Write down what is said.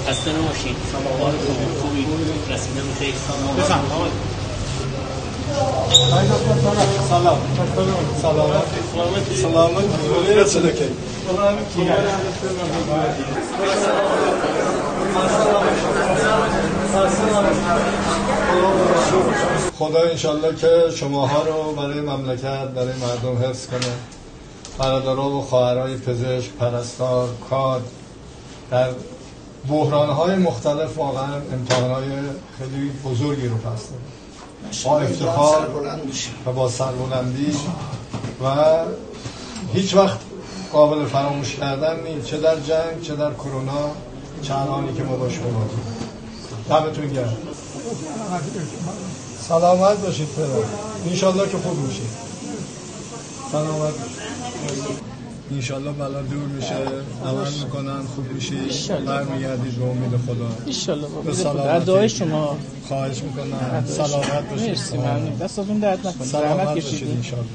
خسته نباشید. سلامات خوبی رسیدن خیر. سلام. سلام. سلامت. خدا انشالله که شماها رو برای مملکت، برای مردم حفظ کنه. برادرها و خواهرای پزشک، پرستار، کار در بحران‌های مختلف واقعا امتحان‌های خیلی بزرگی رو پس داره. با افتخار و با سربلندی و هیچ وقت قابل فراموش کردن نیست، چه در جنگ، چه در کرونا، چه الانی که ما باش مواجهیم. دمتون گرم. سلامت باشید پدر. انشالله که خوب میشید. سلامت باشید. انشالله بلا دور میشه، عمل میکنن، خوب میشید، برمیگردید به امید خدا. انشالله به سلامتی. دعای شما خواهش میکنم. سلامت باشید. مرسی، ممنون. دستتون درد نکنه. سلامت باشید انشالله.